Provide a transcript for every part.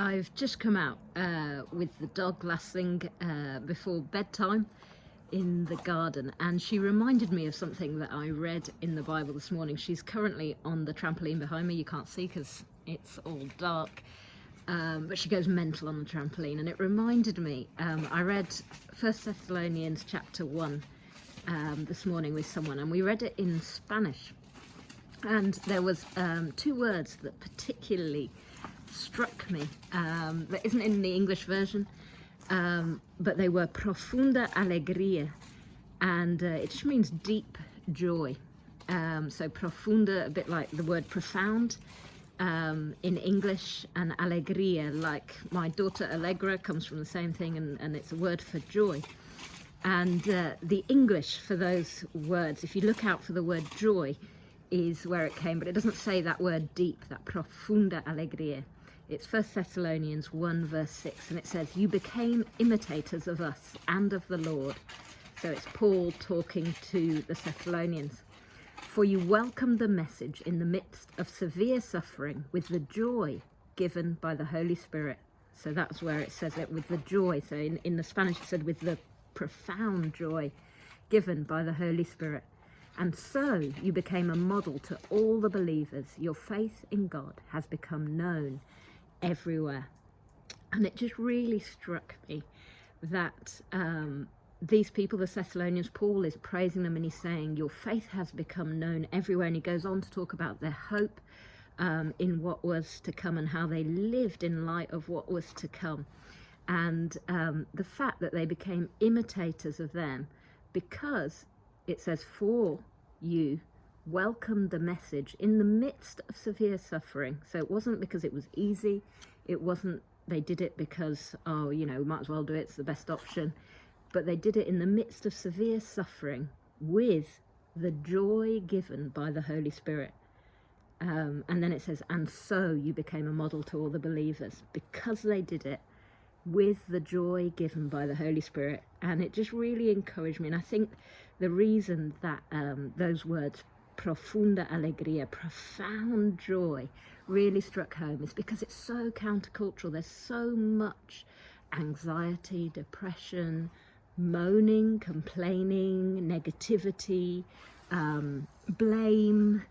I've just come out with the dog last thing before bedtime in the garden, and she reminded me of something that I read in the Bible this morning. She's currently on the trampoline behind me. You can't see because it's all dark, but she goes mental on the trampoline, and it reminded me, I read 1 Thessalonians chapter 1 this morning with someone, and we read it in Spanish, and there was two words that particularly struck me that isn't in the English version, but they were profunda alegría, and it just means deep joy. So profunda, a bit like the word profound in English, and alegría, like my daughter Allegra, comes from the same thing, and it's a word for joy. And the English for those words, if you look out for the word joy, is where it came, but it doesn't say that word deep, that profunda alegría. It's 1 Thessalonians 1 verse 6, and it says, "You became imitators of us and of the Lord." So it's Paul talking to the Thessalonians. "For you welcomed the message in the midst of severe suffering with the joy given by the Holy Spirit." So that's where it says it, with the joy. So in the Spanish it said with the profound joy given by the Holy Spirit. "And so you became a model to all the believers. Your faith in God has become known everywhere." And it just really struck me that these people, the Thessalonians, Paul is praising them, and he's saying your faith has become known everywhere. And he goes on to talk about their hope in what was to come, and how they lived in light of what was to come, and the fact that they became imitators of them, because it says, "For you welcomed the message in the midst of severe suffering." So it wasn't because it was easy. It wasn't, they did it because, oh, you know, might as well do it, it's the best option. But they did it in the midst of severe suffering with the joy given by the Holy Spirit. And then it says, "And so you became a model to all the believers," because they did it with the joy given by the Holy Spirit. And it just really encouraged me. And I think the reason that those words, profunda alegría, profound joy, really struck home is because it's so countercultural. There's so much anxiety, depression, moaning, complaining, negativity, blame,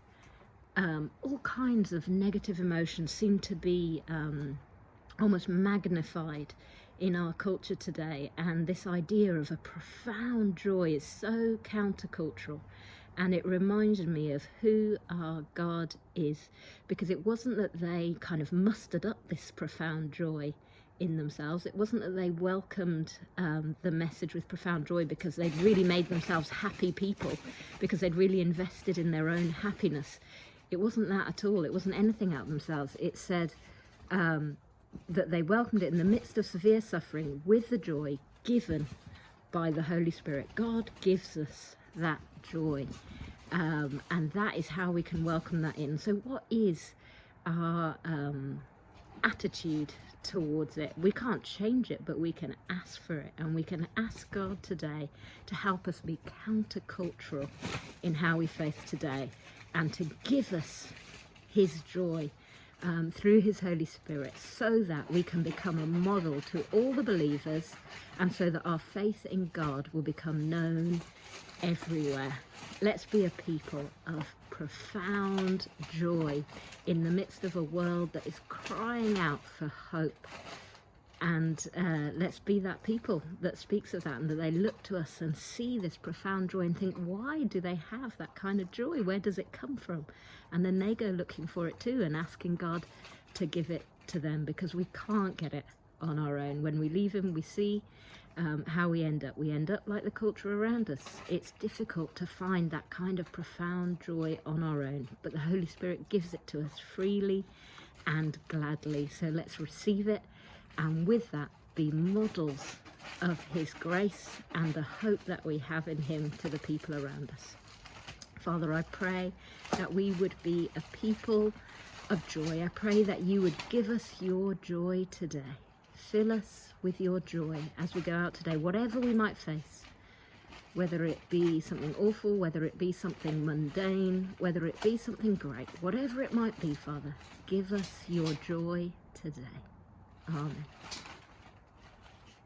all kinds of negative emotions seem to be almost magnified in our culture today. And this idea of a profound joy is so countercultural, and it reminded me of who our God is, because it wasn't that they kind of mustered up this profound joy in themselves. It wasn't that they welcomed the message with profound joy because they'd really made themselves happy people, because they'd really invested in their own happiness. It wasn't that at all. It wasn't anything out of themselves. It said that they welcomed it in the midst of severe suffering with the joy given by the Holy Spirit. God gives us that joy, and that is how we can welcome that in. So what is our attitude towards it? We can't change it, but we can ask for it, and we can ask God today to help us be countercultural in how we face today, and to give us his joy through his Holy Spirit, so that we can become a model to all the believers, and so that our faith in God will become known everywhere. Let's be a people of profound joy in the midst of a world that is crying out for hope. And let's be that people that speaks of that, and that they look to us and see this profound joy and think, why do they have that kind of joy? Where does it come from? And then they go looking for it too, and asking God to give it to them, because we can't get it on our own. When we leave him, we see how we end up. We end up like the culture around us. It's difficult to find that kind of profound joy on our own, but the Holy Spirit gives it to us freely and gladly. So let's receive it, and with that be models of his grace and the hope that we have in him to the people around us. Father, I pray that we would be a people of joy. I pray that you would give us your joy today. Fill us with your joy as we go out today, whatever we might face, whether it be something awful, whether it be something mundane, whether it be something great, whatever it might be, Father, give us your joy today. Amen.